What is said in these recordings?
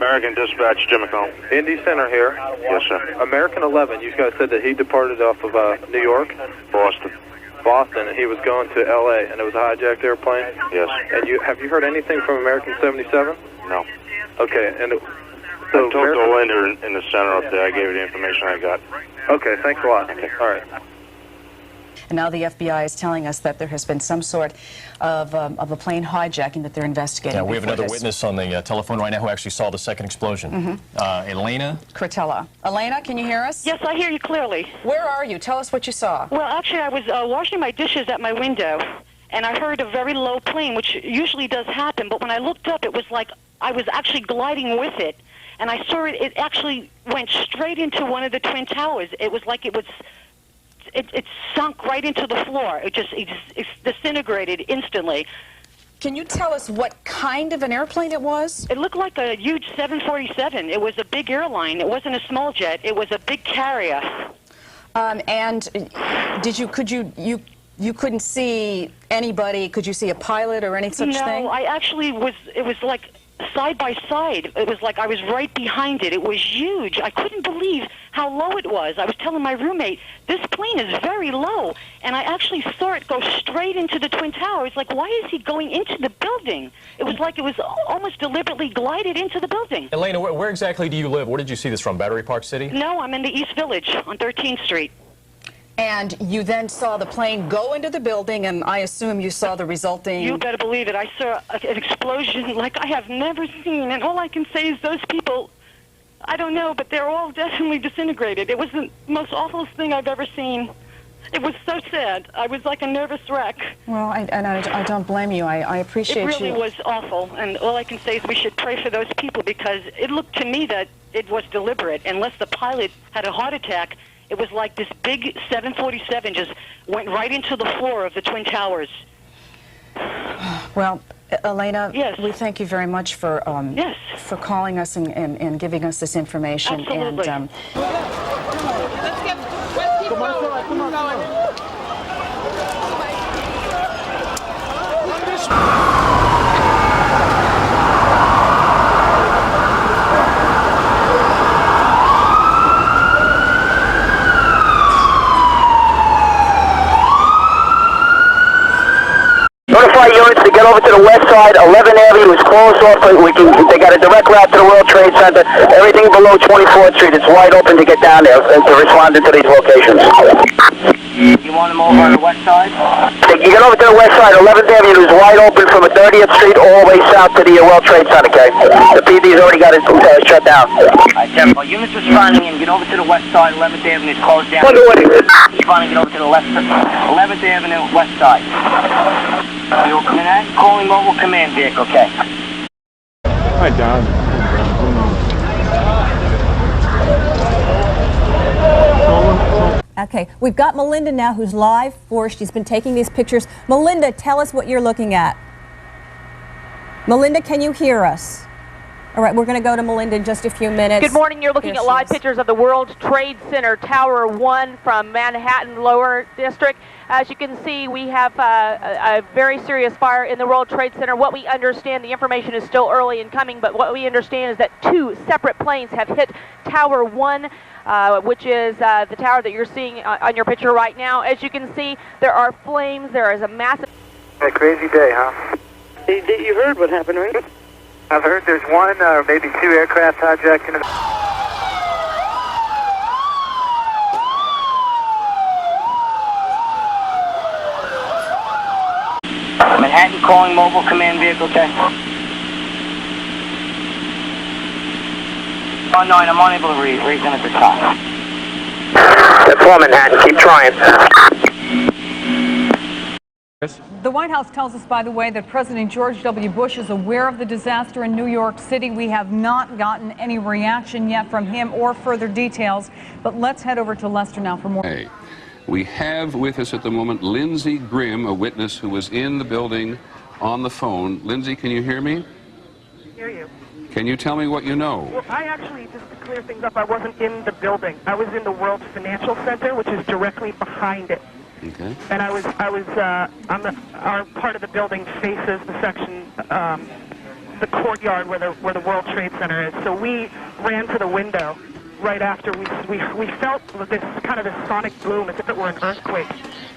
American Dispatch, Jim McComb. Indy Center here. Yes, sir. American 11, you guys said that he departed off of New York? Boston. Boston, and he was going to L.A., and it was a hijacked airplane? Yes. And have you heard anything from American 77? No. Okay, and so I talked to Linda in the center up there. I gave her the information I got. Okay, thanks a lot. Okay. All right. And now the FBI is telling us that there has been some sort of a plane hijacking that they're investigating. Yeah, we have another witness on the telephone right now who actually saw the second explosion. Elena? Cretella. Elena, can you hear us? Yes, I hear you clearly. Where are you? Tell us what you saw. Well, actually, I was washing my dishes at my window, and I heard a very low plane, which usually does happen, but when I looked up, it was like I was actually gliding with it, and I saw it actually went straight into one of the Twin Towers. It was like it sunk right into the floor. It disintegrated instantly. Can you tell us what kind of an airplane it was? It looked like a huge 747. It was a big airline. It wasn't a small jet. It was a big carrier. And you couldn't see anybody? Could you see a pilot or any such thing? No, I actually was. It was like side by side. It was like I was right behind it. It was huge. I couldn't believe how low it was. I was telling my roommate, this plane is very low. And I actually saw it go straight into the Twin Towers. Like, why is he going into the building? It was like it was almost deliberately glided into the building. Elena, where exactly do you live? Where did you see this from? Battery Park City? No, I'm in the East Village on 13th Street. And you then saw the plane go into the building, and I assume you saw the resulting... You better believe it. I saw an explosion like I have never seen, and all I can say is those people, I don't know, but they're all definitely disintegrated. It was the most awful thing I've ever seen. It was so sad. I was like a nervous wreck. Well, I don't blame you. I appreciate you. It really was awful, and all I can say is we should pray for those people, because it looked to me that it was deliberate. Unless the pilot had a heart attack, it was like this big 747 just went right into the floor of the Twin Towers. Well, Elena, yes. We thank you very much for yes. for calling us and giving us this information. Absolutely. And, let's keep going. Notify units to get over to the west side. 11th Avenue is closed off. They got a direct route to the World Trade Center. Everything below 24th Street is wide open to get down there and to respond to these locations. You want them over on the west side? You get over to the west side. 11th Avenue is wide open from 30th Street all the way south to the World Trade Center, okay? The PD's already got it shut down. Alright, Temple. Units responding in. Get over to the west side. 11th Avenue is closed down. Responding, get over to the left. 11th Avenue, west side. You Manhattan calling mobile command vehicle, okay? Hi, Don. Okay, we've got Melinda now who's live for us. She's been taking these pictures. Melinda, tell us what you're looking at. Melinda, can you hear us? All right, we're going to go to Melinda in just a few minutes. Good morning. You're looking at live pictures of the World Trade Center Tower 1 from Manhattan Lower District. As you can see, we have a very serious fire in the World Trade Center. What we understand, the information is still early in coming, but what we understand is that 2 separate planes have hit Tower 1, which is the tower that you're seeing on your picture right now. As you can see, there are flames. There is a massive... A crazy day, huh? You heard what happened, right? I've heard there's 1 or maybe 2 aircraft hijacked in Manhattan calling mobile command vehicle, okay? 9, I'm unable to read them at the top. That's 4 Manhattan, keep trying. The White House tells us, by the way, that President George W. Bush is aware of the disaster in New York City. We have not gotten any reaction yet from him or further details, but let's head over to Lester now for more. Hey, we have with us at the moment Lindsey Grimm, a witness who was in the building on the phone. Lindsey, can you hear me? Hear you. Can you tell me what you know? Well, I actually, just to clear things up, I wasn't in the building. I was in the World Financial Center, which is directly behind it. Okay. And I was on our part of the building faces the section, the the courtyard where the World Trade Center is. So we ran to the window right after we felt this kind of this sonic boom as if it were an earthquake,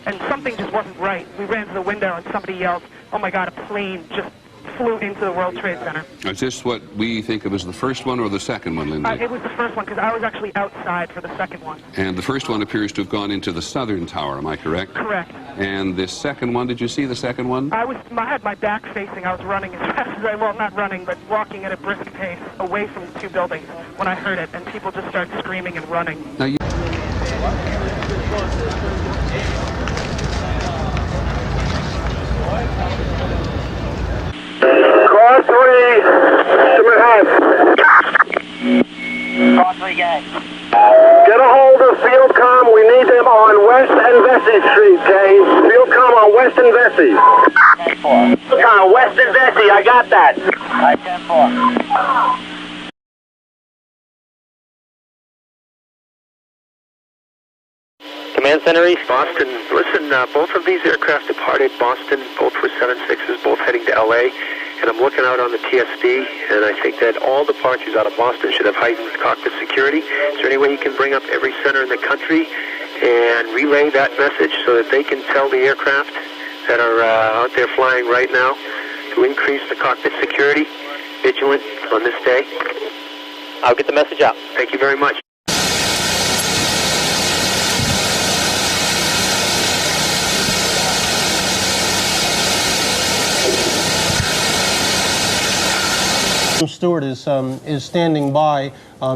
and something just wasn't right. We ran to the window and somebody yelled, "Oh my God, a plane just flew into the World Trade Center." Is this what we think of as the first one or the second one, Lindsay? It was the first one, because I was actually outside for the second one. And the first one appears to have gone into the southern tower, am I correct? Correct. And this second one, did you see the second one? I had my back facing. I was running as fast as well, not running, but walking at a brisk pace away from the two buildings when I heard it, and people just started screaming and running. Now you Car 3, Car 3, gang. get a hold of Fieldcom. We need them on West and Vesey Street, Jay. Fieldcom on West and Vesey. 10-4. Fieldcom, West and Vesey, I got that. All right, 10-4. Command Center East, Boston. Listen, both of these aircraft departed Boston. Both were 76s, both heading to LA. And I'm looking out on the TSD, and I think that all departures out of Boston should have heightened cockpit security. Is there any way you can bring up every center in the country and relay that message so that they can tell the aircraft that are out there flying right now to increase the cockpit security, vigilant on this day? I'll get the message out. Thank you very much. Jim Stewart is standing by.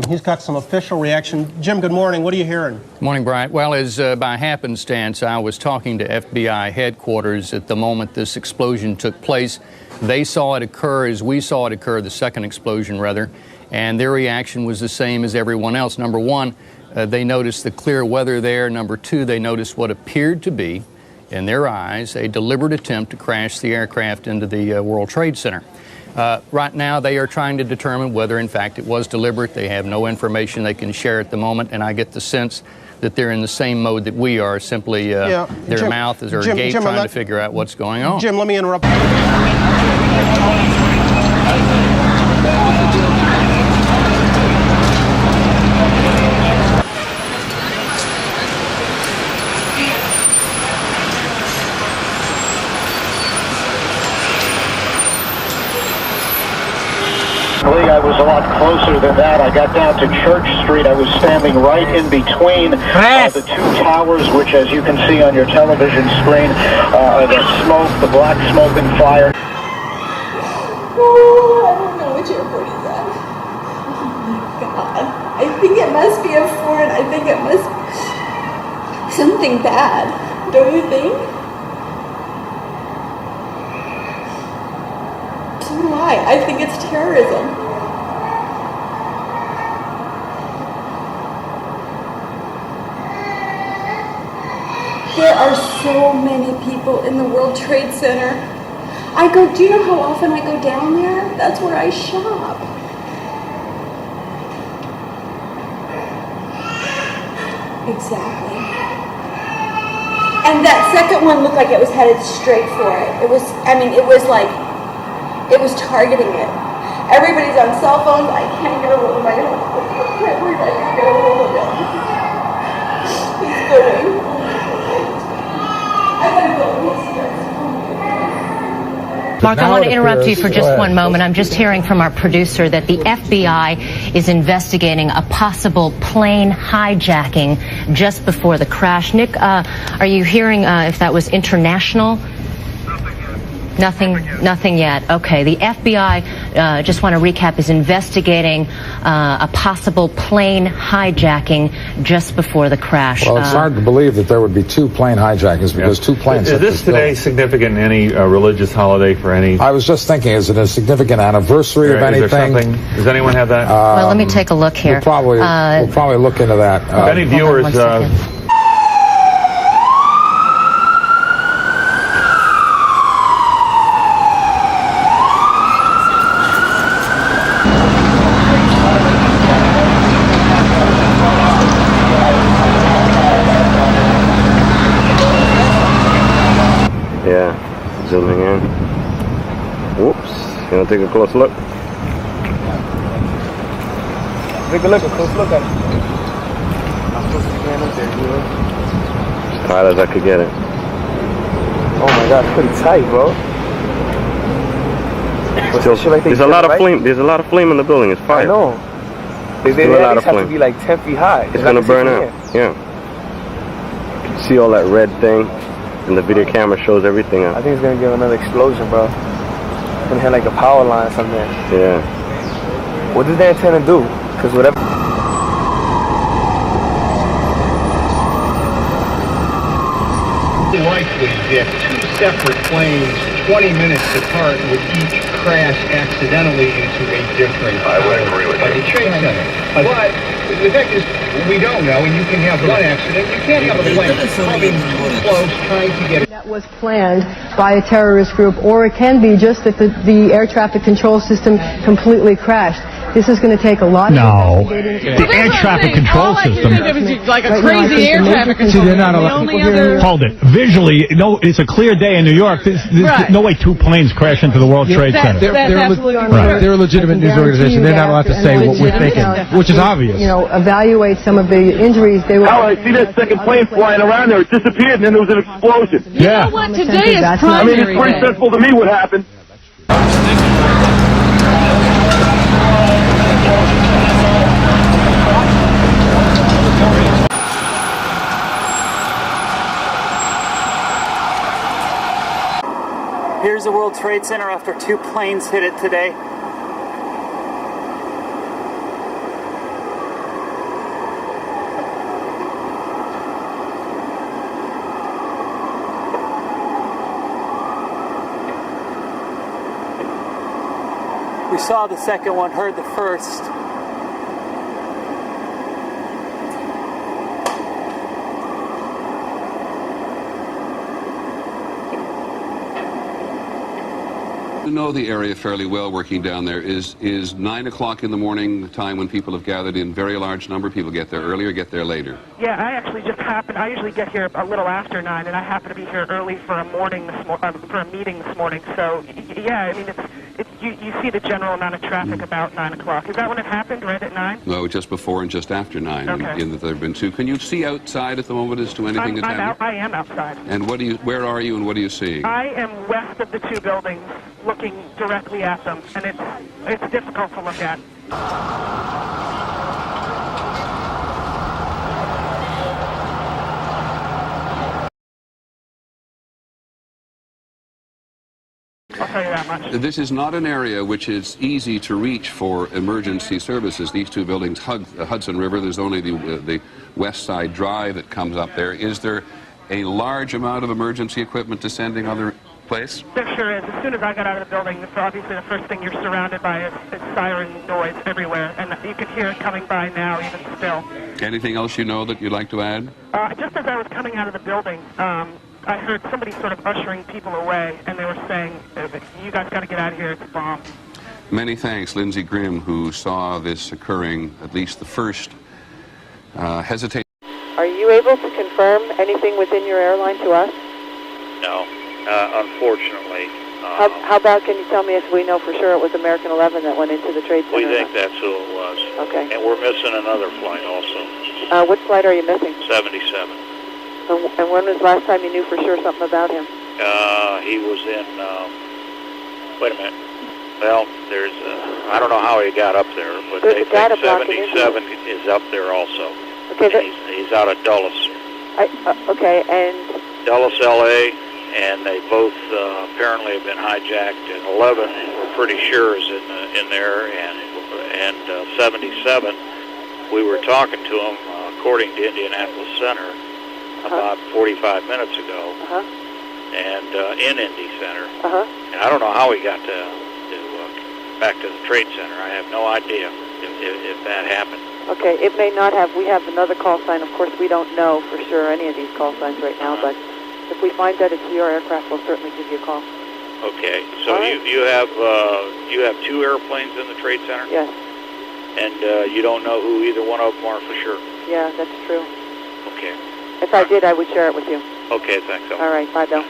He's got some official reaction. Jim, good morning. What are you hearing? Good morning, Bryant. Well, as by happenstance, I was talking to FBI headquarters at the moment this explosion took place. They saw it occur as we saw it occur, the second explosion, rather, and their reaction was the same as everyone else. Number one, they noticed the clear weather there. Number two, they noticed what appeared to be, in their eyes, a deliberate attempt to crash the aircraft into the World Trade Center. Right now, they are trying to determine whether, in fact, it was deliberate. They have no information they can share at the moment, and I get the sense that they're in the same mode that we are, simply their Jim, mouth is agape trying to figure out what's going on. Jim, let me interrupt. I was a lot closer than that. I got down to Church Street. I was standing right in between the two towers, which, as you can see on your television screen, the smoke, the black smoke and fire. I don't know which airport he's at. Oh my God. I think it must be a foreign. I think it must be something bad. Don't you think? So do I. I think it's terrorism. There are so many people in the World Trade Center. Do you know how often I go down there? That's where I shop. Exactly. And that second one looked like it was headed straight for it. It was targeting it. Everybody's on cell phones. I can't get a hold of my husband. I can't get a hold of him. He's going. Mark, I want to interrupt you for just one moment. I'm just hearing from our producer that the FBI is investigating a possible plane hijacking just before the crash. Nick, are you hearing if that was international? Nothing yet. Okay. The FBI, just want to recap, is investigating a possible plane hijacking just before the crash. Well, it's hard to believe that there would be two plane hijackings because two planes. Is this today significant in any religious holiday for any? I was just thinking, is it a significant anniversary of anything? Does anyone have that? Well, let me take a look here. We'll probably look into that. If any viewers. Yeah, zooming in. Whoops. You want to take a close look? Take a look, a close look at it. I'm supposed to stand up there, dude. As tight as I could get it. Oh my God, it's pretty tight, bro. There's a lot of flame. There's a lot of flame in the building. It's fire. I know. They at least have to be like 10 feet high. It's gonna burn out. Yeah. You can see all that red thing, and the video camera shows everything out. I think it's gonna give another explosion, bro. It's gonna hit like a power line or something. Yeah. What did they intend to do? Because whatever. Likely that two separate planes, 20 minutes apart, would each crash accidentally into a different I would agree with the Trade Center. But the fact is, we don't know, and you can have one accident. You can't have a plane coming close trying to get it. That was planned by a terrorist group, or it can be just that the air traffic control system completely crashed. This is going to take a lot of investigating. The air traffic control system. Like a crazy air traffic control. See, they're not allowed. Hold it. Visually, no, it's a clear day in New York. There's no way two planes crash into the World Trade Center. They're a legitimate news organization. They're not allowed to say what we're thinking, which is obvious. You know, evaluate some of the injuries. They were. I see that second plane flying around there. It disappeared, and then there was an explosion. You know what? Today is primary I mean, it's pretty simple to me what happened. Here's the World Trade Center after two planes hit it today. We saw the second one, heard the first. You know the area fairly well working down there. Is 9 o'clock in the morning the time when people have gathered in very large number? People get there earlier, get there later? Yeah, I actually just happened. I usually get here a little after 9, and I happen to be here early for a meeting this morning. So yeah, I mean, you see the general amount of traffic about 9 o'clock. Is that when it happened? Right at 9? No, just before and just after 9. Okay. In that there have been two. Can you see outside at the moment as to anything that's happening? I am outside. And where are you and what are you seeing? I am west of the two buildings, looking directly at them, and it's difficult to look at. I'll tell you that much. This is not an area which is easy to reach for emergency services. These two buildings hug the Hudson River. There's only the West Side Drive that comes up there. Is there a large amount of emergency equipment descending on the place? There sure is. As soon as I got out of the building, obviously the first thing you're surrounded by is siren noise everywhere, and you can hear it coming by now, even still. Anything else you know that you'd like to add? Just as I was coming out of the building, I heard somebody sort of ushering people away, and they were saying, you guys got to get out of here, it's a bomb. Many thanks, Lindsey Grimm, who saw this occurring, at least the first hesitation. Are you able to confirm anything within your airline to us? No, unfortunately. How about, can you tell me if we know for sure it was American 11 that went into the Trade Center? We think that's who it was. Okay. And we're missing another flight also. What flight are you missing? 77. And when was the last time you knew for sure something about him? He was in, wait a minute. Well, there's, I don't know how he got up there, but they think 77 is up there also. Okay. He's out of Dulles. Okay, and... Dulles, L.A., and they both apparently have been hijacked, and 11 we're pretty sure is in there, and 77, we were talking to him, according to Indianapolis Center, about 45 minutes ago, and in Indy Center. And I don't know how he got back to the Trade Center. I have no idea if that happened. Okay, it may not have. We have another call sign. Of course, we don't know for sure any of these call signs right now, but if we find that it's your aircraft, we'll certainly give you a call. Okay, so you have two airplanes in the Trade Center? Yes. And you don't know who either one of them are for sure? Yeah, that's true. Okay. If I did, I would share it with you. Okay, thanks. All right, bye, Bill.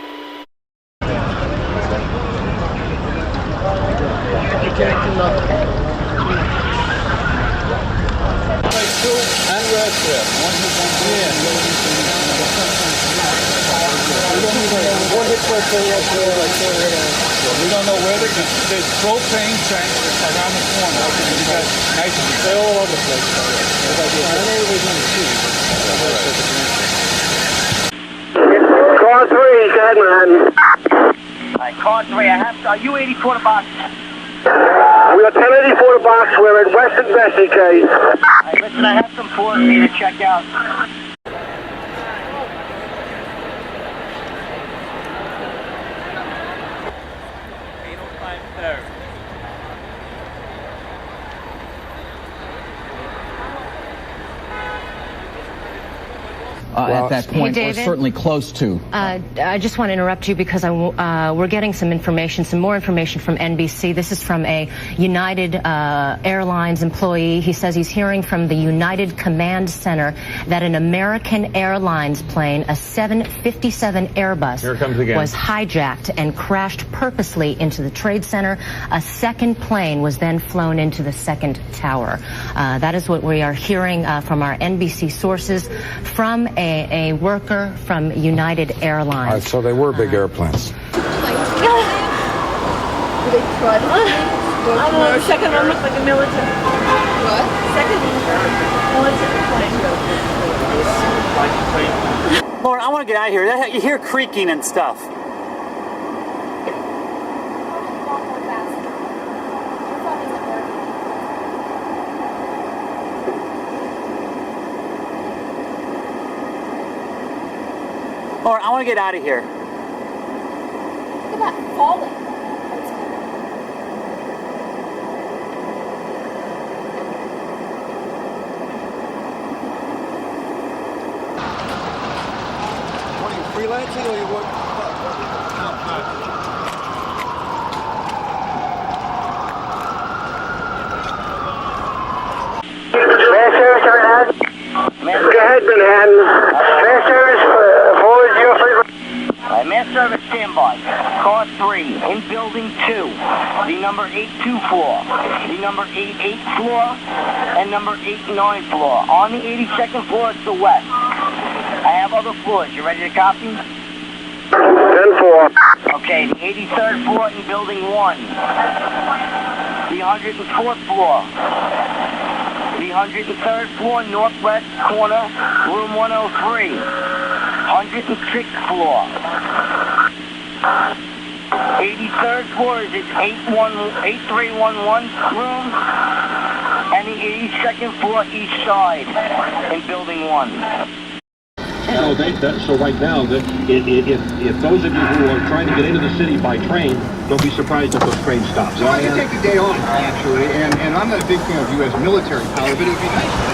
hijacking nothing. We don't know where they're going. There's propane tanks around the corner. You got nice and they're all over the place. Car 3, go ahead, man. Alright, car 3, I have, are you 84 the box? We are 1084 the box. We're at West and Bessie, case. Alright, listen, I have some for me to check out. At that point, Hey, or certainly close to. I just want to interrupt you because we're getting some more information from NBC. This is from a United Airlines employee. He says he's hearing from the United Command Center that an American Airlines plane, a 757 Airbus, was hijacked and crashed purposely into the Trade Center. A second plane was then flown into the second tower. That is what we are hearing from our NBC sources from a worker from United Airlines. All right, so they were big airplanes. Do they try to I don't know, the second one looked like a military. What? Second one, military plane. Lauren, I want to get out of here. You hear creaking and stuff. Lauren, I want to get out of here. Look at that falling. What are you, freelancing or you work? Mass service, Manhattan. Go ahead, Manhattan. Mass service, forward 03. Alright, mass service standby. Car 3 in building 2. The number 82 floor, the number 88 floor, and number 89 floor. On the 82nd floor, it's the west. I have other floors. You ready to copy? 10-4. Okay, the 83rd floor in building 1. The 104th floor. The 103rd floor, northwest corner, room 103. 106th floor. 83rd floor is its 8311 room. And the 82nd floor east side in building 1. So right now, if those of you who are trying to get into the city by train, don't be surprised if those trains stop. So I can take the day off, actually, and I'm not a big fan of U.S. military power, but it would be nice.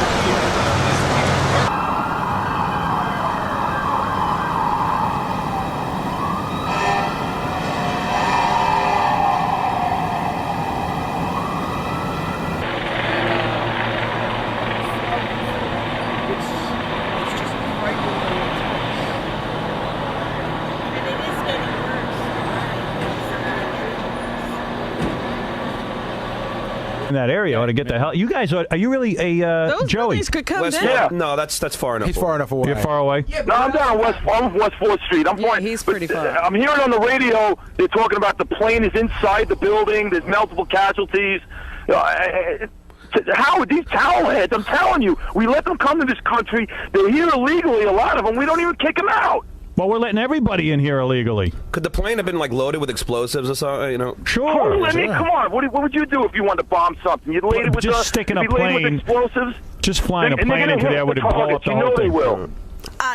In that area, ought to get the hell. You guys, are you really a Those Joey? could come West, down. yeah. No, that's far enough. He's far enough away. You're far away. Yeah, no, I'm down West 4th Street. I'm fine. He's pretty far. I'm hearing on the radio they're talking about the plane is inside the building. There's multiple casualties. Howard, these towel heads, I'm telling you, we let them come to this country. They're here illegally, a lot of them. We don't even kick them out. Well, we're letting everybody in here illegally. Could the plane have been like loaded with explosives or something? You know? Sure. I mean, come on. What would you do if you wanted to bomb something? You'd lay it with just sticking a plane. With explosives. Just flying a plane into there would blow up the whole thing. They will.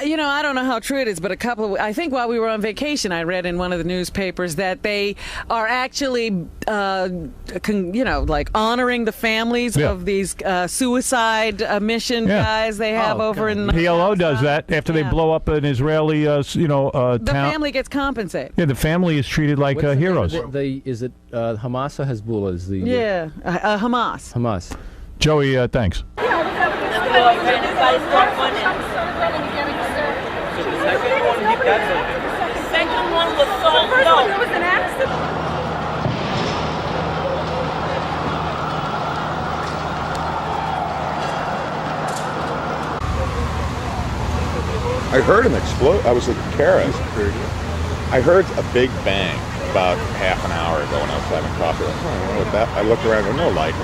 You know, I don't know how true it is, but I think while we were on vacation, I read in one of the newspapers that they are actually, like honoring the families of these suicide mission guys they have over in the PLO does that after they blow up an Israeli, the town. family gets compensated. Yeah, the family is treated like heroes. Is it Hamas or Hezbollah? Is the Hamas. Hamas. Joey, thanks. Second one was sold. There was an accident. heard an explode. I was at Kara's. I heard a big bang about half an hour ago when I was having coffee. Like, what that? I looked around and no light.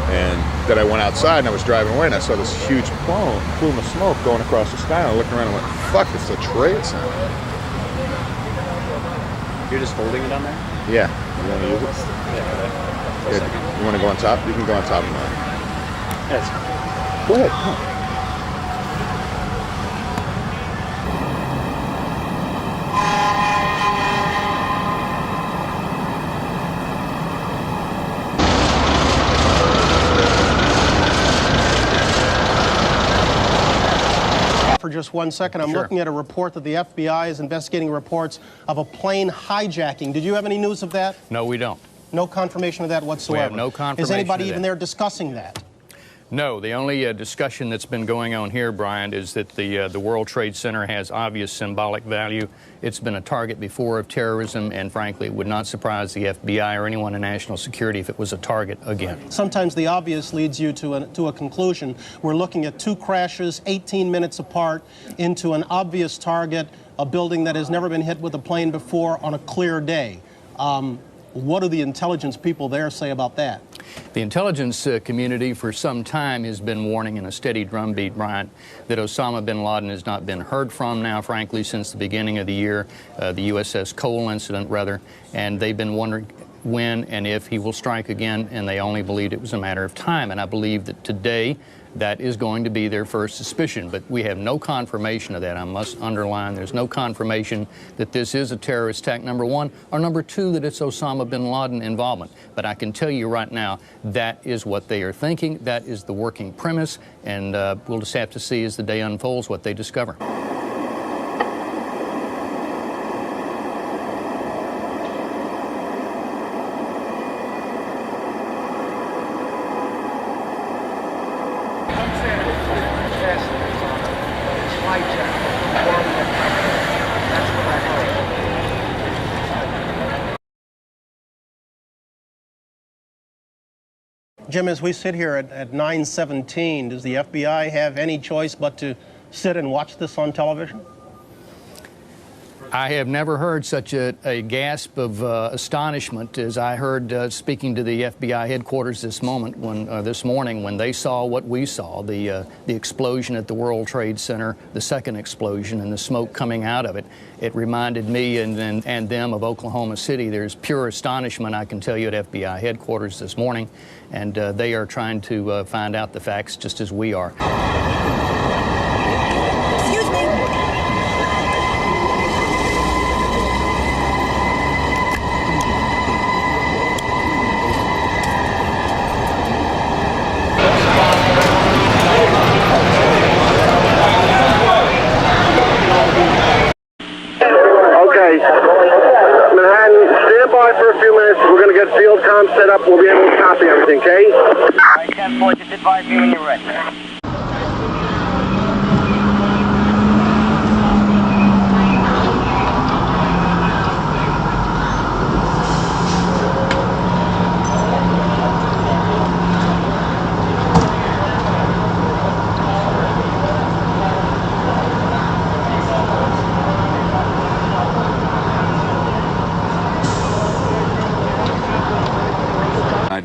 And then I went outside and I was driving away and I saw this huge plume of smoke going across the sky. And I looked around and went, fuck, it's a trade center. You're just holding it on there? Yeah. You want to use it? Yeah. You want to go on top? You can go on top of mine. Yes. Go ahead. Come on. For just 1 second, I'm looking at a report that the FBI is investigating reports of a plane hijacking. Did you have any news of that? No, we don't. No confirmation of that whatsoever? We have no confirmation. Is anybody of even that. there discussing that? No, the only discussion that's been going on here, Brian, is that the World Trade Center has obvious symbolic value. It's been a target before of terrorism, and frankly, it would not surprise the FBI or anyone in national security if it was a target again. Sometimes the obvious leads you to a conclusion. We're looking at two crashes, 18 minutes apart, into an obvious target, a building that has never been hit with a plane before on a clear day. What do the intelligence people there say about that? The intelligence community for some time has been warning in a steady drumbeat, Brian, that Osama bin Laden has not been heard from now, frankly, since the beginning of the year, the USS Cole incident, rather, and they've been wondering when and if he will strike again, and they only believed it was a matter of time. And I believe that today that is going to be their first suspicion, but we have no confirmation of that. I must underline, there's no confirmation that this is a terrorist attack, number one, or number two, that it's Osama bin Laden involvement. But I can tell you right now, that is what they are thinking, that is the working premise, and we'll just have to see as the day unfolds what they discover. Jim, as we sit here at 9:17, does the FBI have any choice but to sit and watch this on television? I have never heard such a gasp of astonishment as I heard speaking to the FBI headquarters this morning when they saw what we saw, the explosion at the World Trade Center, the second explosion, and the smoke coming out of it. It reminded me and them of Oklahoma City. There's pure astonishment, I can tell you, at FBI headquarters this morning, and they are trying to find out the facts just as we are. Excuse me. Manhattan, stand by for a few minutes. We're going to get field comm set up. We'll be able to copy everything, okay? All right, 10-4, just advise me when you're ready.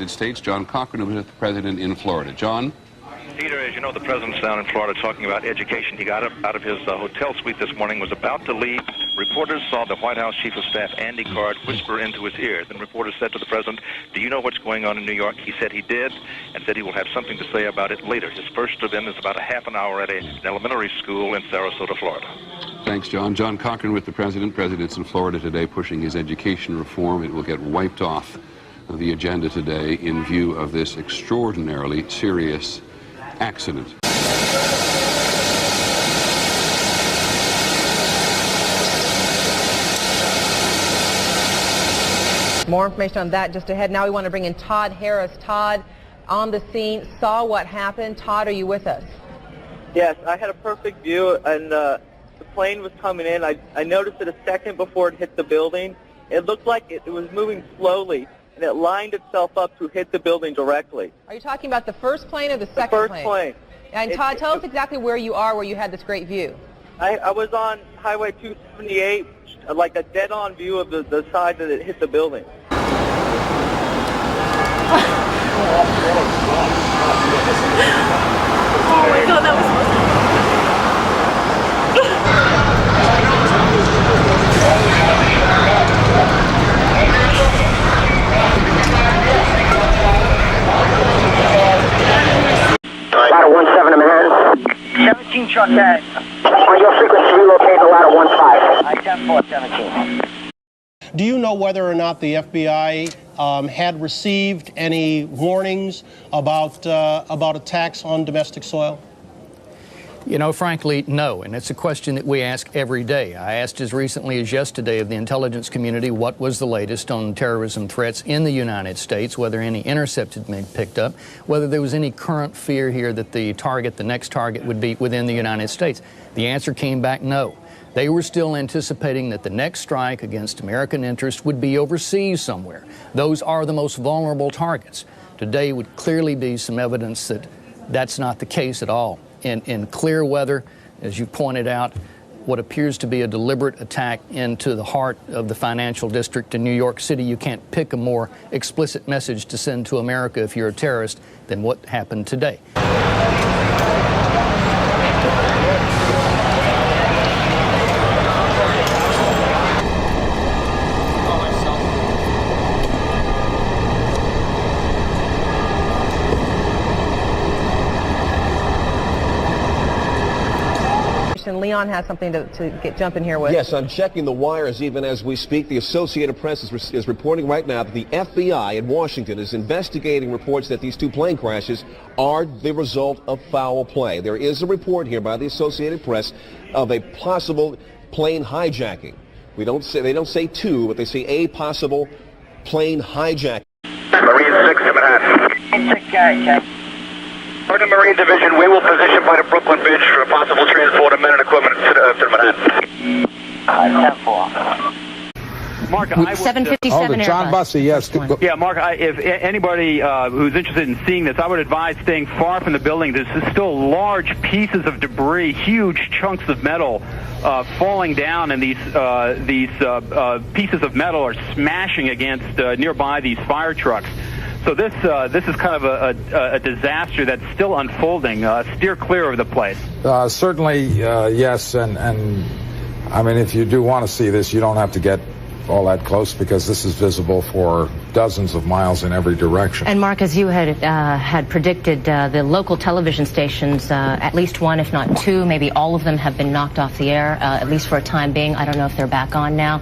United States, John Cochran, with the president in Florida. John? Peter, as you know, the president's down in Florida talking about education. He got up out of his hotel suite this morning, was about to leave. Reporters saw the White House Chief of Staff, Andy Card, whisper into his ear. Then reporters said to the president, do you know what's going on in New York? He said he did, and said he will have something to say about it later. His first event is about a half an hour at an elementary school in Sarasota, Florida. Thanks, John. John Cochran with the president. President's in Florida today pushing his education reform. It will get wiped off the agenda today in view of this extraordinarily serious accident. More information on that just ahead. Now we want to bring in Todd Harris. Todd, on the scene, saw what happened. Todd, are you with us? Yes, I had a perfect view, and the plane was coming in. I noticed it a second before it hit the building. It looked like it was moving slowly, and it lined itself up to hit the building directly. Are you talking about the first plane or the second plane? The first plane. And Todd, tell us exactly where you are, where you had this great view. I was on Highway 278, like a dead-on view of the side that it hit the building. Oh my God, that was. Ladder 17 in Manhattan. 17 truck head. On your frequency, relocate to ladder 15. 10-4-17. Do you know whether or not the FBI had received any warnings about attacks on domestic soil? You know, frankly, no, and it's a question that we ask every day. I asked as recently as yesterday of the intelligence community what was the latest on terrorism threats in the United States, whether any intercepts had been picked up, whether there was any current fear here that the next target would be within the United States. The answer came back no. They were still anticipating that the next strike against American interests would be overseas somewhere. Those are the most vulnerable targets. Today would clearly be some evidence that that's not the case at all. In clear weather, as you pointed out, what appears to be a deliberate attack into the heart of the financial district in New York City. You can't pick a more explicit message to send to America if you're a terrorist than what happened today. Leon has something to jump in here with. Yes, I'm checking the wires even as we speak. The Associated Press is reporting right now that the FBI in Washington is investigating reports that these two plane crashes are the result of foul play. There is a report here by the Associated Press of a possible plane hijacking. They don't say two, but they say a possible plane hijacking. Marine 6 to Manhattan. For the Marine Division, we will position by the Brooklyn Bridge for a possible transport of men and equipment to Manhattan. 10-4. Mark, I would, 757 John Bussey, yes. Yeah, Mark, if anybody who's interested in seeing this, I would advise staying far from the building. There's still large pieces of debris, huge chunks of metal falling down, and these pieces of metal are smashing against nearby these fire trucks. So this is kind of a disaster that's still unfolding. Steer clear of the place. Certainly, yes, and I mean, if you do want to see this, you don't have to get all that close because this is visible for dozens of miles in every direction. And Mark, as you had predicted, the local television stations, at least one, if not two, maybe all of them have been knocked off the air, at least for a time being. I don't know if they're back on now.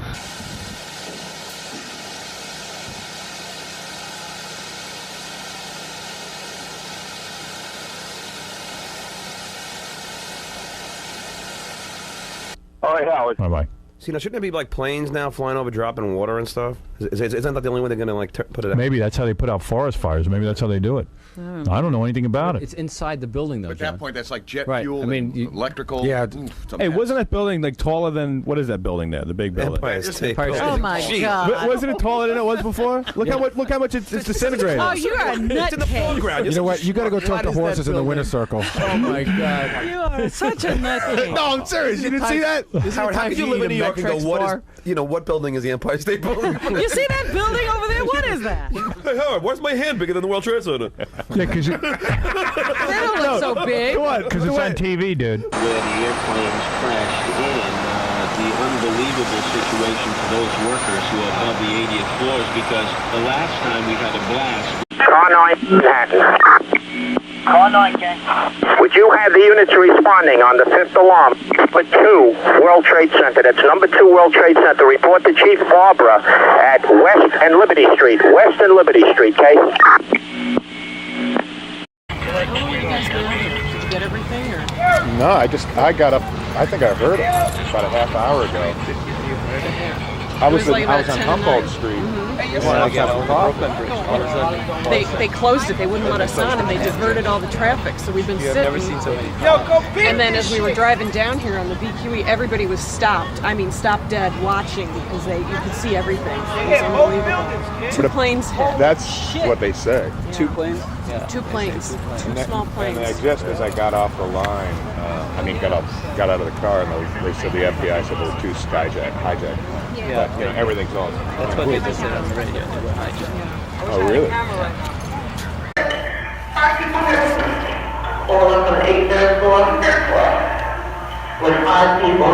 All right, Howard. Bye-bye. See, now shouldn't there be like planes now flying over, dropping water and stuff? Isn't that the only way they're going to like put it out? Maybe that's how they put out forest fires. Maybe that's how they do it. I don't know anything about it. It's inside the building, though, But at John. that point, that's like jet Right. fuel, I mean, and electrical. Yeah. Hey, wasn't that building like taller than, what is that building there? The big building. Empire State Empire Building. Oh my God! Wasn't it taller than it was before? Look how much it's disintegrated. Oh, you are a nutcase. You know what? You got to go talk to horses in the winter circle. Oh, my God. You are such a nutcase. No, I'm serious. You didn't see that? Howard, how could you live in New York and go, what building is the Empire State Building? You see that building over there? What is that? Hey, Howard, why's my hand bigger than the World Trade Center? Yeah, because you... They don't look so big. What? Because it's on TV, dude. Where the airplanes crashed in, the unbelievable situation for those workers who are above the 80th floors, because the last time we had a blast... Car 9, Manhattan. Car 9, gang. Would you have the units responding on the 5th alarm? Number 2, World Trade Center. That's number 2, World Trade Center. Report to Chief Barbara at West and Liberty Street. West and Liberty Street, okay? Did you get everything? Or? No, I got up. I think I heard it about a half hour ago. I was on Humboldt Street, They closed it. They wouldn't let us on, and they diverted all the traffic. So we've been sitting. Never seen so many. And then as we were driving down here on the BQE, everybody was stopped. I mean, stopped dead, watching because you could see everything. It was unbelievable. Two planes hit. That's what they say. Yeah. Two planes? Yeah. Two planes. Two small planes. And just as I got off the line, got out of the car, and they said the FBI said there were two hijacked. Yeah. But everything's all. That's what they just said on the radio. They were hijacked. Oh, really? 5 people here. All up on the 8th floor. With 5 people.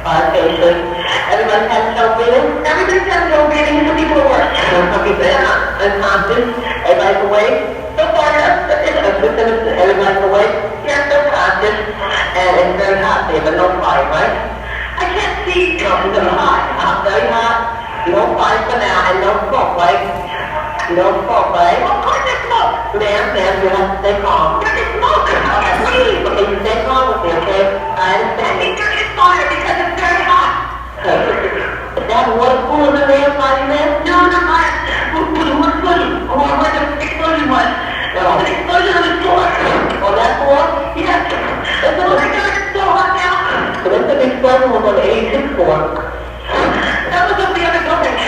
5 patients. Everybody has trouble breathing. Everybody's having trouble breathing. Some people are worse. Some people are unconscious. Everybody's awake. So far, everybody's awake. Yes, they're conscious. And it's very hot there, but no fire, right? I can't see. No, it's very hot. Very hot. No fire for now, and no smoke, right? No smoke, right? Of course there's smoke. Ma'am, you have to stay calm. There's smoke. Okay, please. Okay, you stay calm with me, okay? I understand. There is fire because it's very hot. Is that water cooler in there, fire man? No, not fire. What explosion? Where the explosion was? No. The explosion on the floor. On that floor? Yes. It's so hot now. So this is the explosion was on the 86th floor. That was on the other building.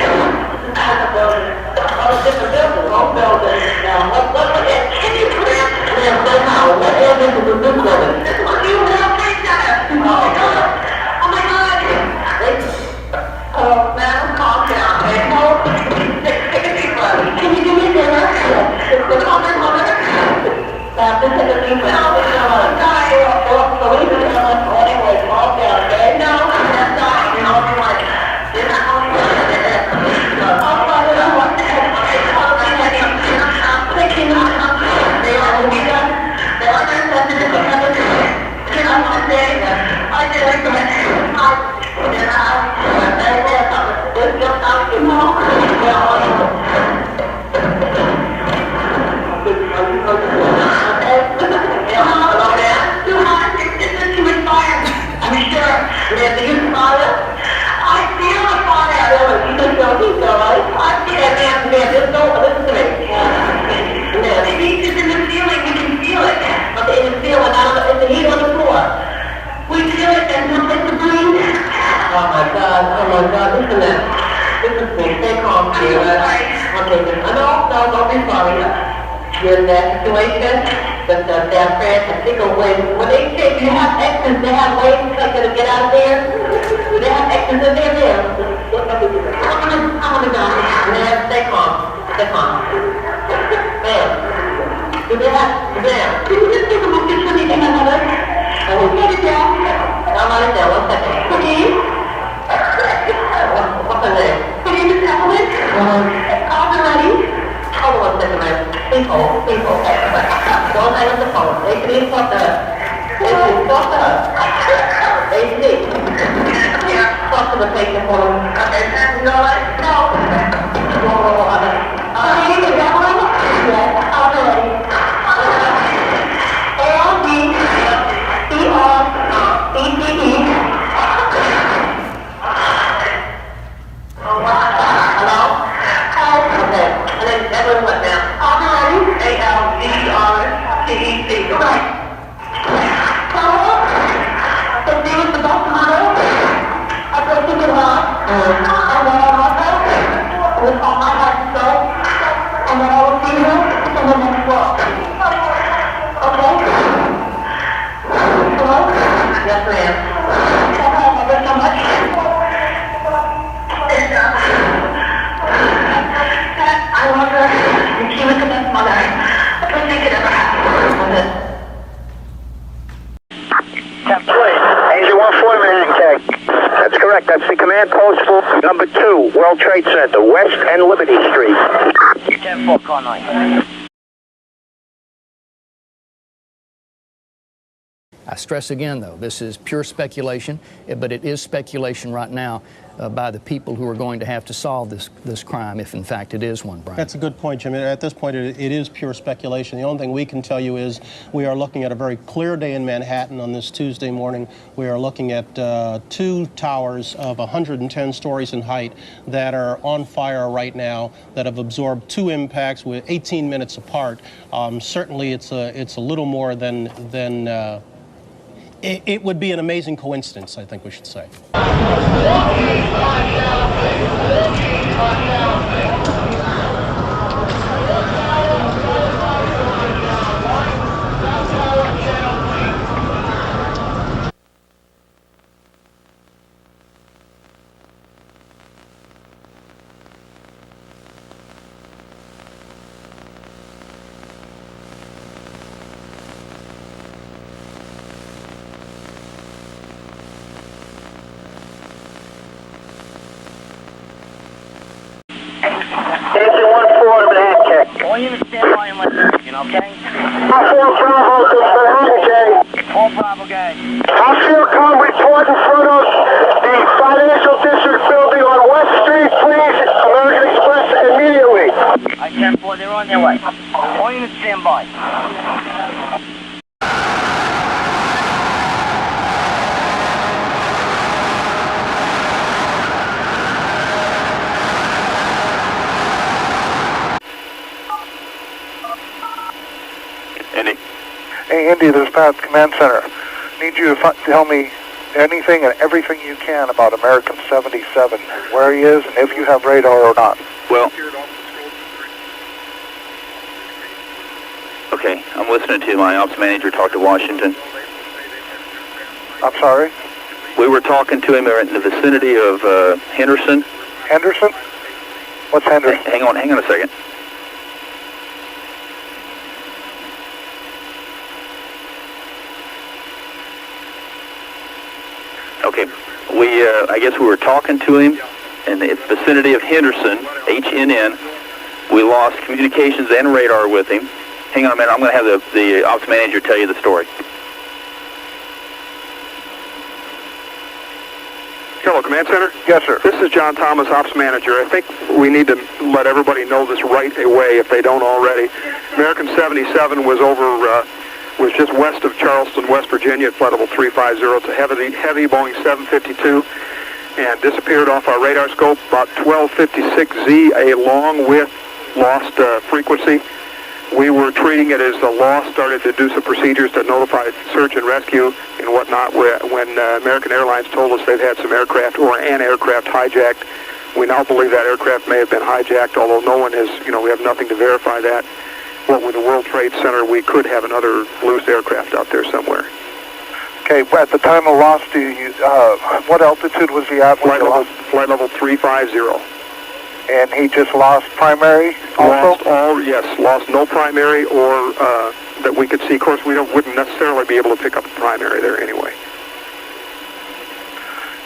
Oh, different building, wrong building. Now, can you put it? Somehow, what area is this building? This is what you have right there. Oh my God. Oh my God. Oh, man, calm down. Okay, no. Take a deep breath. Can you do me a favor? Calm down. Stop, just take a deep breath. No, so we can tell us anyway, calm down, okay? No, that's not. You're not the one. You're not the one. Oh my God, listen to this. Listen to me, stay calm, dear. Okay, no, don't be sorry. You're in that situation, but their friends have taken away. When they say you have extras, they have ways to get out of there. They have extras in there. I'm gonna go. Stay calm. Stay calm. Ma'am. Do they have, ma'am, can you just take a look at anything another? I will get it down. I'll write it down, 1 second. Please. What's her name? Her name is Evelyn. Are you ready? Hold on 1 second, ma'am. Please hold. Don't hang up the phone. Please talk to her. Talk to her. Talk to the patient for them. Okay, no. Her name is Evelyn? Yes, are you ready? A-L-D-C-R-E-T-E. A-L-D-R-T-E-C. Right. So, see what's the best model? I go to the heart. And then I'll with all my heart and soul. And then I will see you in the next walk. Okay? Hello? Yes, ma'am. Thank you so much. I love her. And she was the best mother. Angel 141, that's correct. That's the command post for number 2, World Trade Center, West and Liberty Street. 10-4, call 9. I stress again, though, this is pure speculation, but it is speculation right now by the people who are going to have to solve this crime, if in fact it is one, Brian. That's a good point, Jim. At this point, it is pure speculation. The only thing we can tell you is we are looking at a very clear day in Manhattan on this Tuesday morning. We are looking at 2 towers of 110 stories in height that are on fire right now, that have absorbed 2 impacts with 18 minutes apart. Certainly, it's a little more than it would be an amazing coincidence, I think we should say. All units stand by and let the region, okay? 4 Bravo, Manhattan, 4 Bravo, guys. Come report in front of the Financial District building on West Street, please. American Express immediately. I 10-4, they're on their way. All units stand by. Hey, Indy, this is Pat, Command Center. Need you to tell me anything and everything you can about American 77, where he is, and if you have radar or not. Well, okay, I'm listening to my ops manager talk to Washington. I'm sorry? We were talking to him in the vicinity of Henderson. Henderson? What's Henderson? Hang on a second. Okay, I guess we were talking to him in the vicinity of Henderson, HNN. We lost communications and radar with him. Hang on a minute, I'm going to have the ops manager tell you the story. Hello, Command Center? Yes, sir. This is John Thomas, Ops Manager. I think we need to let everybody know this right away if they don't already. American 77 was was just west of Charleston, West Virginia at flight level 350. It's a heavy Boeing 752 and disappeared off our radar scope about 1256Z, a long with lost frequency. We were treating it as a loss, started to do some procedures to notify search and rescue and whatnot when American Airlines told us they'd had some aircraft or an aircraft hijacked. We now believe that aircraft may have been hijacked, although no one has, we have nothing to verify that. What with the World Trade Center, we could have another loose aircraft out there somewhere. Okay, at the time of loss, what altitude was he at? Flight level 350. And he just lost primary also? Lost no primary or that we could see. Of course, we wouldn't necessarily be able to pick up a primary there anyway.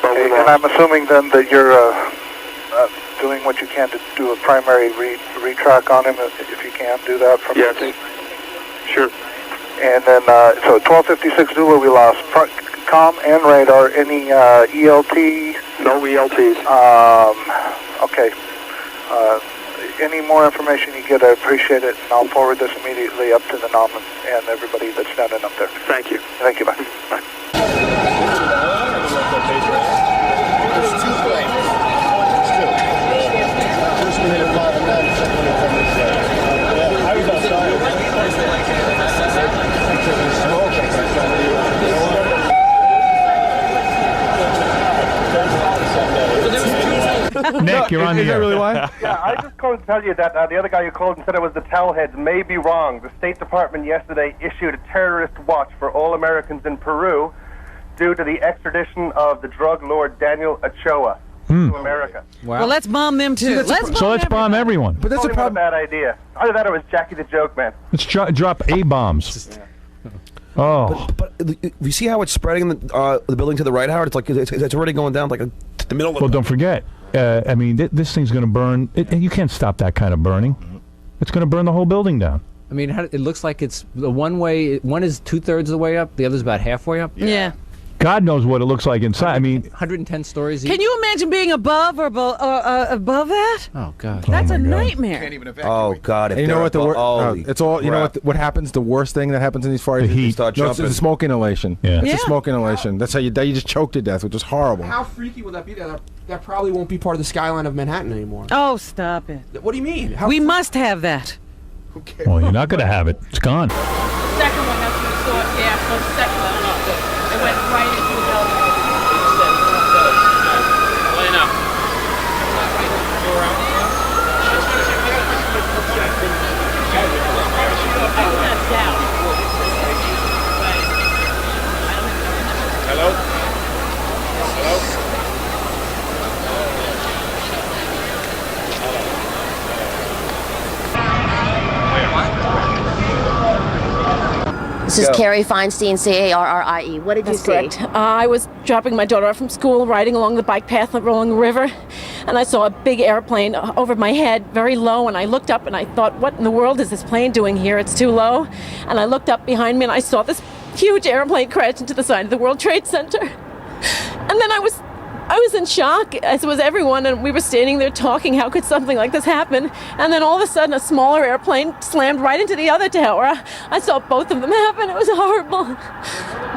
But okay, and I'm assuming then that you're doing what you can to do a primary retrack on him, if you can do that from yes. Sure. And then, so 1256 Zulu, we lost comm and radar. Any ELT? No ELTs. Okay. Any more information you get, I appreciate it, and I'll forward this immediately up to the NOM and everybody that's standing up there. Thank you. Thank you, bye. Bye. Nick, you're on the air. Is that really why? Yeah, I just called to tell you that the other guy who called and said it was the towelheads may be wrong. The State Department yesterday issued a terrorist watch for all Americans in Peru due to the extradition of the drug lord Daniel Ochoa to America. Wow. Well, let's bomb them too. Let's bomb everyone. But that's a bad idea. Either that or it was Jackie the Joke Man. Let's drop A-bombs. Oh. But you see how it's spreading the building to the right, Howard? It's like it's already going down like the middle of Well, don't forget. This thing's going to burn. You can't stop that kind of burning. It's going to burn the whole building down. I mean, it looks like it's the one way. One is 2/3 of the way up. The other's about halfway up. Yeah. God knows what it looks like inside. I mean, 110 stories. Can you imagine being above or above that? Oh God, that's a nightmare. Oh God! And you know what it's all. You know what happens? The worst thing that happens in these fires. The heat. It's the smoke inhalation. Yeah. It's the smoke inhalation. That's how you die. You just choke to death, which is horrible. How freaky would that be? That probably won't be part of the skyline of Manhattan anymore. Oh, stop it! What do you mean? We must have that. Okay. Well, you're not going to have it. It's gone. The second one, that's when we saw it. Yeah, the second one. It went right into the building. Hello? This is Carrie Feinstein, C-A-R-R-I-E. What did you see? Correct. I was dropping my daughter off from school, riding along the bike path along the river, and I saw a big airplane over my head, very low, and I looked up and I thought, what in the world is this plane doing here? It's too low. And I looked up behind me and I saw this huge airplane crash into the side of the World Trade Center. And then I was in shock, as was everyone, and we were standing there talking, how could something like this happen? And then all of a sudden, a smaller airplane slammed right into the other tower. I saw both of them happen. It was horrible.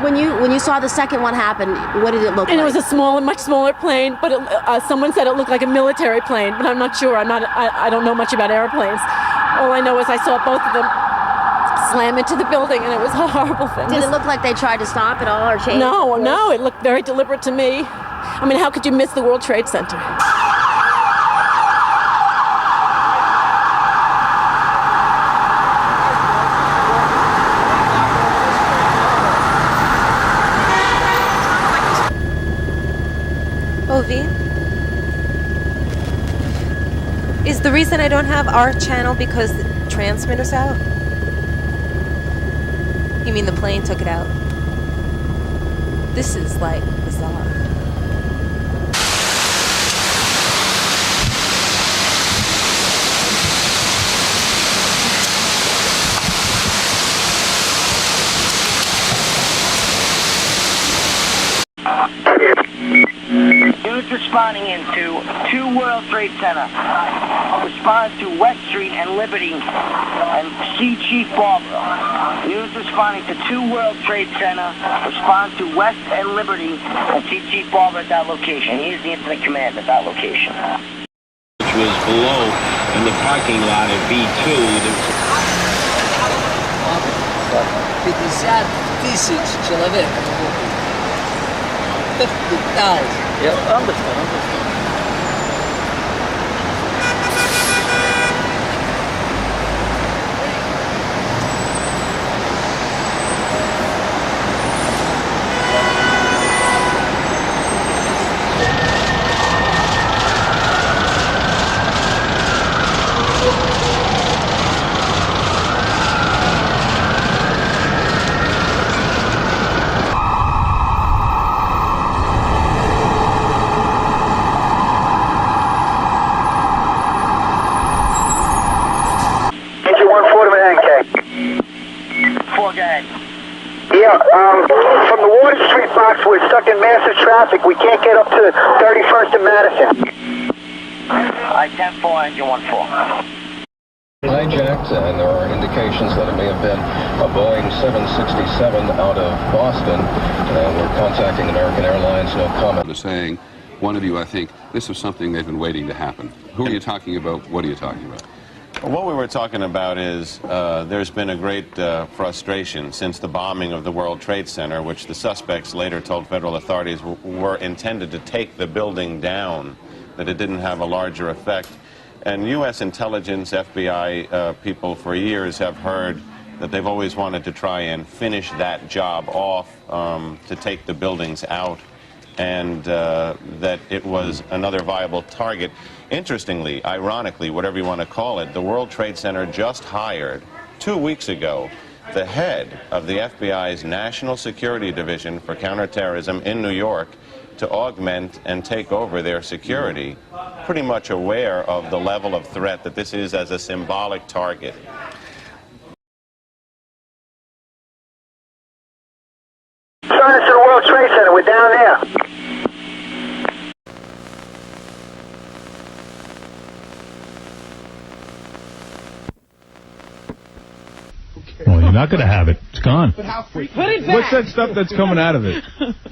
When you saw the second one happen, what did it look like? And it was a much smaller plane, but someone said it looked like a military plane, but I'm not sure. I don't know much about airplanes. All I know is I saw both of them slam into the building, and it was a horrible thing. Did it look like they tried to stop it all or change? No, it looked very deliberate to me. I mean, how could you miss the World Trade Center? Ovi, is the reason I don't have our channel because the transmitter's out? You mean the plane took it out? This is like bizarre. Units responding into 2 World Trade Center. Responds to West Street and Liberty and see Chief Barbara. Units responding to 2 World Trade Center. Responds to West and Liberty and see Chief Barbara at that location. He is the incident command at that location. Which was below in the parking lot at B2. 50 тысяч человек. 50,000. Я understand. From the Water Street box, we're stuck in massive traffic. We can't get up to 31st and Madison. I-10-4, engine 1-4. Hijacked, and there are indications that it may have been a Boeing 767 out of Boston. We're contacting American Airlines, no comment. Saying, one of you, I think, this is something they've been waiting to happen. Who are you talking about? What are you talking about? What we were talking about is there's been a great frustration since the bombing of the World Trade Center, which the suspects later told federal authorities were intended to take the building down, that it didn't have a larger effect. And U.S. intelligence, FBI people for years have heard that they've always wanted to try and finish that job off, to take the buildings out, and that it was another viable target. Interestingly, ironically, whatever you want to call it, the World Trade Center just hired 2 weeks ago the head of the FBI's National Security Division for Counterterrorism in New York to augment and take over their security, pretty much aware of the level of threat that this is as a symbolic target. Well, you're not going to have it. It's gone. But how freaky? Put it What's back. that stuff that's coming out of it?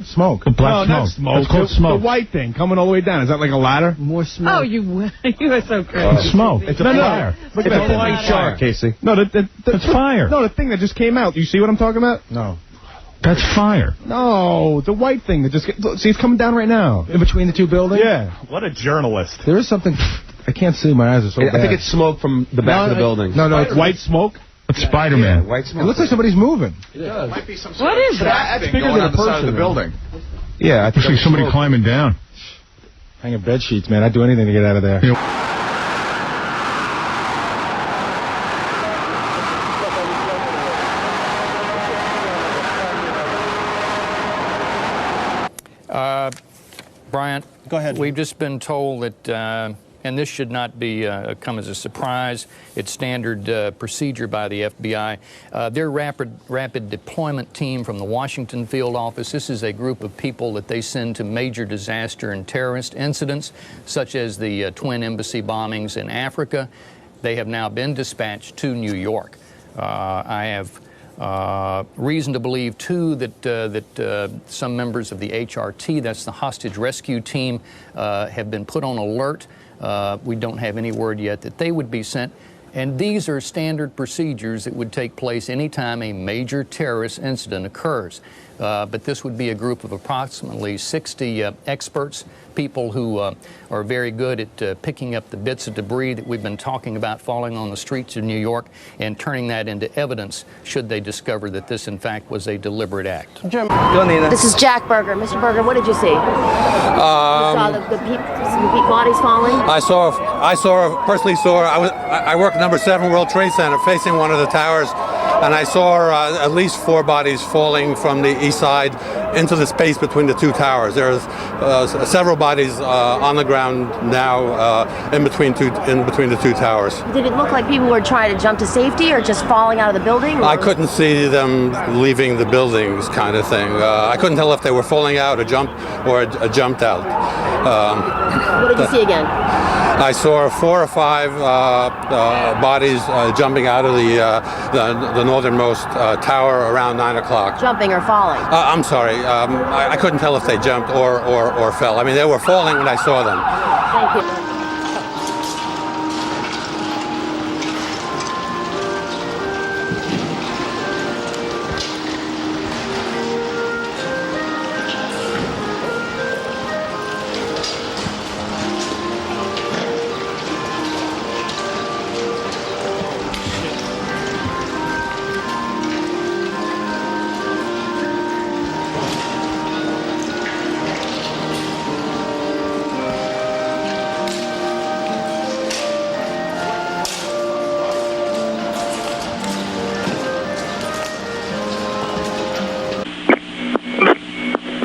Smoke. The black smoke. Not smoke. It's called smoke. The white thing coming all the way down. Is that like a ladder? More smoke. Oh, you are so crazy. It's smoke. It's a fire. Look at that flying shark, Casey. No, that's fire. No, the thing that just came out. You see what I'm talking about? No. That's fire. No, the white thing that just... Look, see, it's coming down right now. In between the two buildings? Yeah. What a journalist. There is something... I can't see. My eyes are so bad. I think it's smoke from the back of the building. No, it's white smoke. It's Spider-Man. Yeah, white smoke. It looks like somebody's moving. It does. Might be some What is that? That's bigger than a person. The building. Yeah, I Looks like somebody climbing down. Hanging bed sheets, man. I'd do anything to get out of there. Bryant, go ahead. We've just been told that, and this should not be come as a surprise, it's standard procedure by the FBI. Their rapid deployment team from the Washington field office, this is a group of people that they send to major disaster and terrorist incidents, such as the twin embassy bombings in Africa. They have now been dispatched to New York. I have reason to believe, too, that some members of the HRT, that's the hostage rescue team, have been put on alert. We don't have any word yet that they would be sent. And these are standard procedures that would take place anytime a major terrorist incident occurs. But this would be a group of approximately 60 experts, people who are very good at picking up the bits of debris that we've been talking about falling on the streets of New York and turning that into evidence should they discover that this, in fact, was a deliberate act. This is Jack Berger. Mr. Berger, what did you see? You saw the bodies falling? I work at number 7 World Trade Center facing one of the towers, and I saw at least 4 bodies falling from the east side into the space between the 2 towers. There's several bodies on the ground now in between the 2 towers. Did it look like people were trying to jump to safety or just falling out of the building? Or? I couldn't see them leaving the buildings, kind of thing. I couldn't tell if they were falling out or jumped out. What did you see again? I saw 4 or 5 bodies jumping out of the northernmost tower around 9 o'clock. Jumping or falling? I'm sorry. I couldn't tell if they jumped or fell. I mean, they were falling when I saw them. Thank you.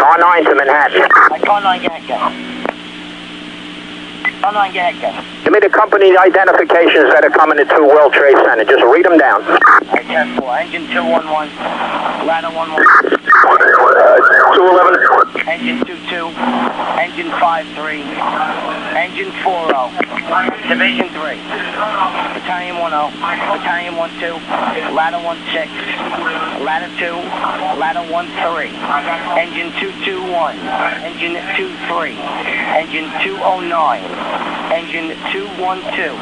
Car 9 to Manhattan. Car 9, get ahead, guys. Car 9, get ahead, guys. Give me the company identifications that are coming into World Trade Center. Just read them down. Alright, 10-4, engine 211, ladder 11. 211. Engine 22, engine 53, engine 40, division 3, battalion 10, battalion 12, ladder 16, ladder 2, ladder 13, engine 221, engine 23, engine 209, engine 212,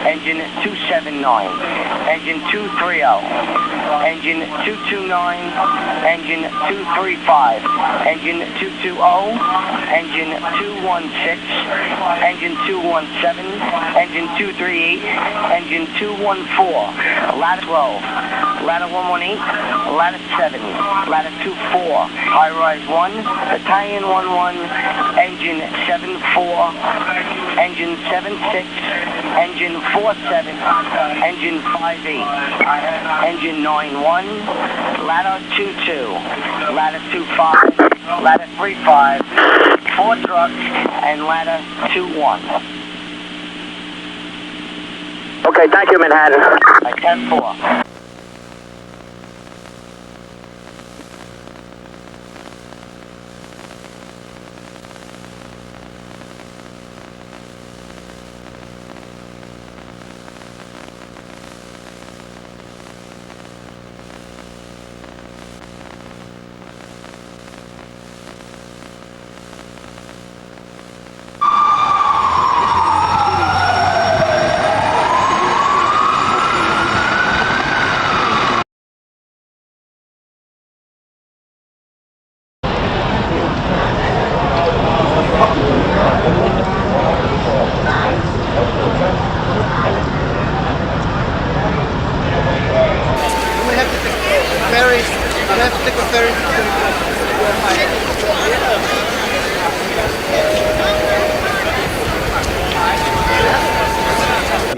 engine 279, engine 230, engine 229, engine 235, engine 220, engine 216, engine 217, engine 238, engine 214, ladder 12, ladder 118, ladder 7, ladder 24, high rise 1, battalion 11, engine 74, engine 76, engine 47, engine 58, engine 91, ladder 22, ladder 25, ladder 35, 4 trucks, and ladder 21. Okay, thank you, Manhattan. 10-4.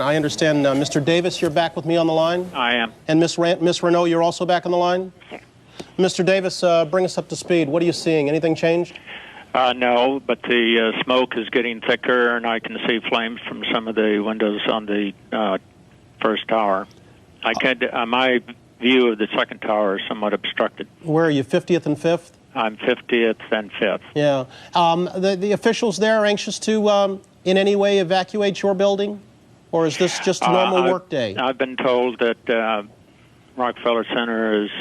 I understand, Mr. Davis, you're back with me on the line? I am. And Miss Renault, you're also back on the line? Sure. Mr. Davis, bring us up to speed. What are you seeing? Anything change? No, but the smoke is getting thicker, and I can see flames from some of the windows on the first tower. My view of the second tower is somewhat obstructed. Where are you, 50th and 5th? I'm 50th and 5th. Yeah. The officials there are anxious to in any way evacuate your building? Or is this just a normal work day? I've been told that Rockefeller Center is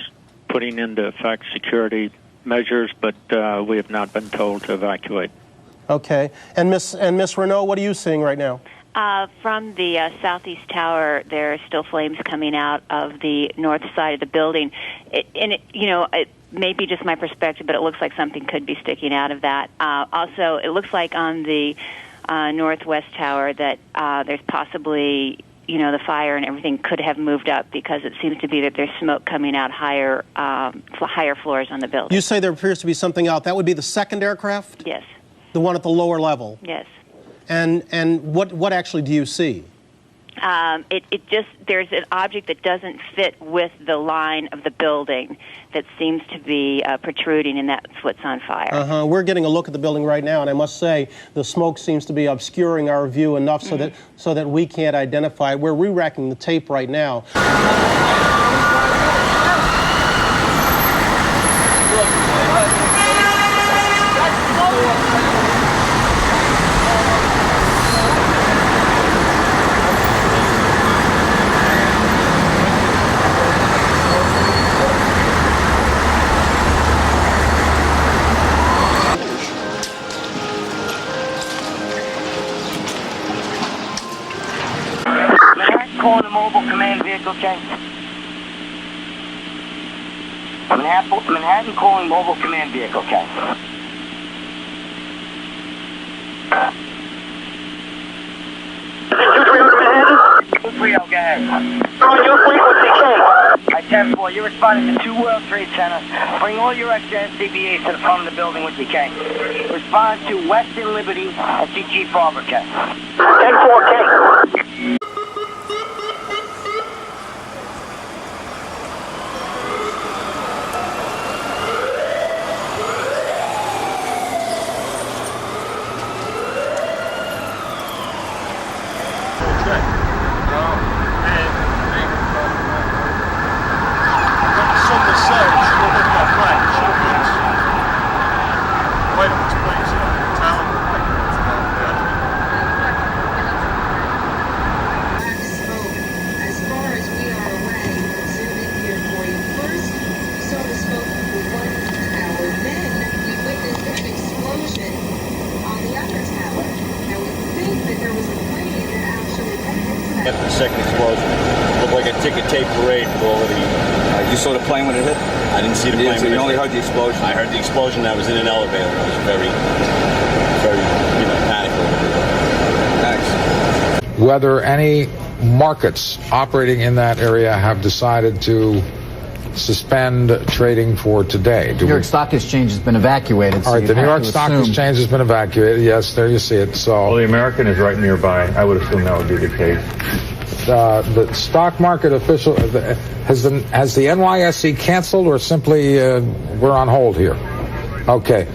putting into effect security measures, but we have not been told to evacuate. Okay. And Miss Renault, what are you seeing right now? From the southeast tower, there are still flames coming out of the north side of the building. It may be just my perspective, but it looks like something could be sticking out of that. Also, it looks like on the northwest tower that there's possibly, the fire and everything could have moved up because it seems to be that there's smoke coming out higher floors on the building. You say there appears to be something out. That would be the second aircraft? Yes. The one at the lower level? Yes. And what actually do you see? There's an object that doesn't fit with the line of the building that seems to be protruding, and that's what's on fire. We're getting a look at the building right now, and I must say the smoke seems to be obscuring our view enough so that we can't identify it. We're re-racking the tape right now. Calling a mobile command vehicle, okay? Manhattan calling mobile command vehicle, okay? 2300 Manhattan? 230, go ahead. On your frequency, K. I 10-4, you're responding to 2 World Trade Center. Bring all your extra SCBAs to the front of the building with you, K. Respond to Western Liberty at CG Farber, K. 10-4, K. After the second explosion, it looked like a ticket tape parade with all of the... you saw the plane when it hit? I didn't see the plane. You only heard the explosion? I heard the explosion. I was in an elevator. I was very, panicked. Thanks. Whether any markets operating in that area have decided to suspend trading for today. The New York Stock Exchange has been evacuated. All right, the New York Stock Exchange has been evacuated. Yes, there you see it. So, well, the American is right nearby. I would assume that would be the case. The stock market official has the NYSE canceled or simply we're on hold here? Okay.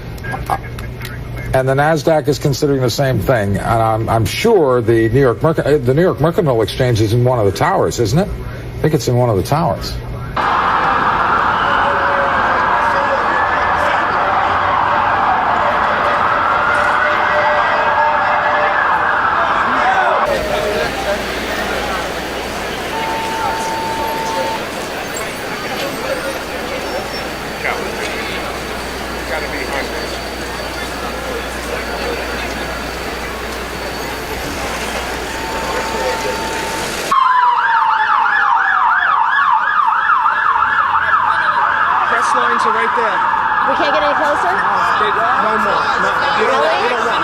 And the Nasdaq is considering the same thing. And I'm sure the New York Mercantile Exchange is in one of the towers, isn't it? I think it's in one of the towers. Lines are right there. We can't get any closer? No more. No, you don't want.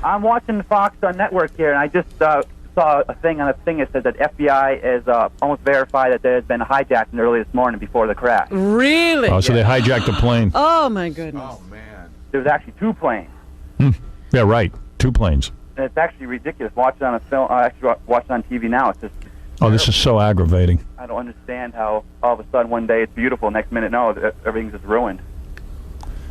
I'm watching Fox Network here, and I just saw a thing on a thing that said that FBI is almost verified that there has been a hijacking early this morning before the crash. Really? Oh, so they hijacked the plane. Oh, my goodness. There was actually 2 planes. Yeah, right. 2 planes. And it's actually ridiculous. Watch it on a film. Actually, watch it on TV now. It's just. Oh, this is so aggravating. I don't understand how all of a sudden one day it's beautiful, next minute no, everything's just ruined.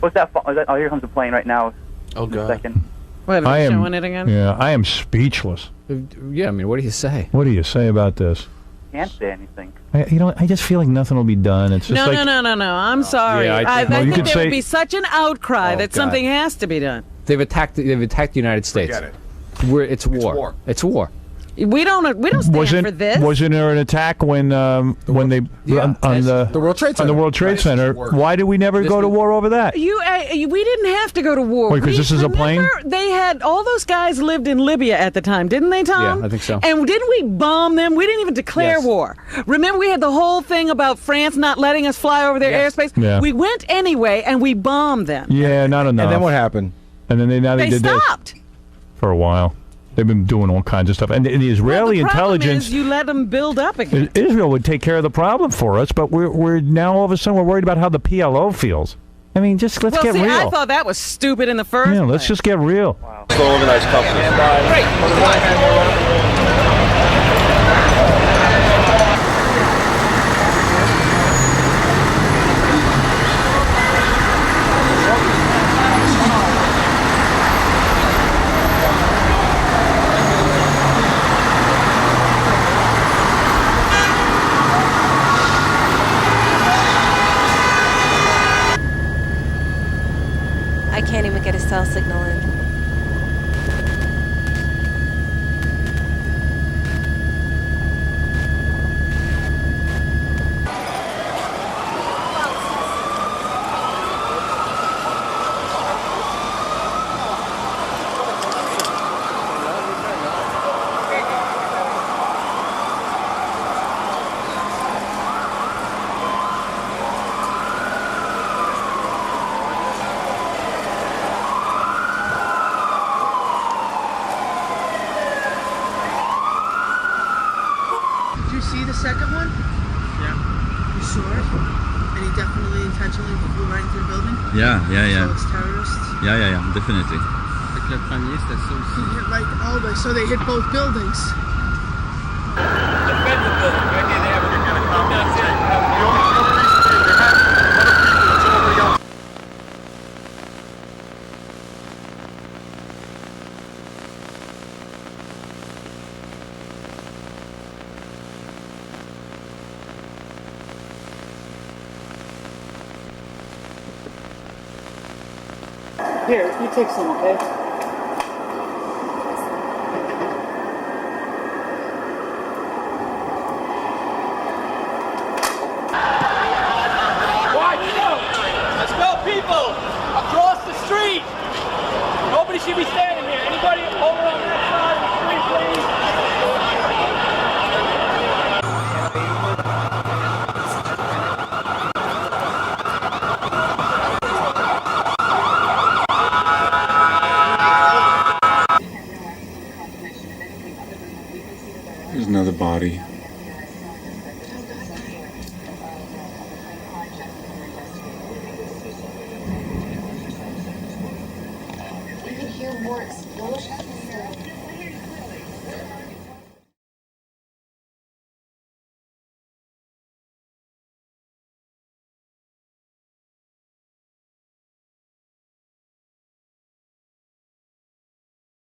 What's that? Oh, here comes the plane right now. Oh God. Second. Wait, I am showing it again? Yeah, I am speechless. Yeah, I mean, what do you say? What do you say about this? Can't say anything. I just feel like nothing will be done. It's just No, like, no. I'm sorry. Yeah, I think could there say- would be such an outcry that God. something has to be done. They've attacked the United States. Forget it. It's war. It's war. We don't stand for this. Wasn't there an attack when they on the World Trade Center? on the World Trade Center? Why did we never go to war over that? We didn't have to go to war. Wait, 'cause this is a plane? Remember, they had all those guys lived in Libya at the time, didn't they, Tom? Yeah, I think so. And didn't we bomb them? We didn't even declare Yes. war. Remember, we had the whole thing about France not letting us fly over their airspace. Yeah. We went anyway, and we bombed them. Yeah, not enough. And then what happened? And then they They did stopped. this for a while. They've been doing all kinds of stuff, and the Israeli The problem intelligence. is you let them build up again. Israel would take care of the problem for us, but we're now all of a sudden we're worried about how the PLO feels. I mean, just let's get see, real. I thought that was stupid in the first Yeah, place. let's just get real. So organized company. I can't even get a cell signal in. Did you see the second one? Yeah. You saw it? And he definitely intentionally flew right into the building? Yeah. So it's terrorists? Yeah, definitely. He hit right over, so they hit both buildings. Here, you take some, okay? Watch out! Expel people across the street! Nobody should be standing here. Anybody over on that side of the street, please? There's another body. We can hear more explosions.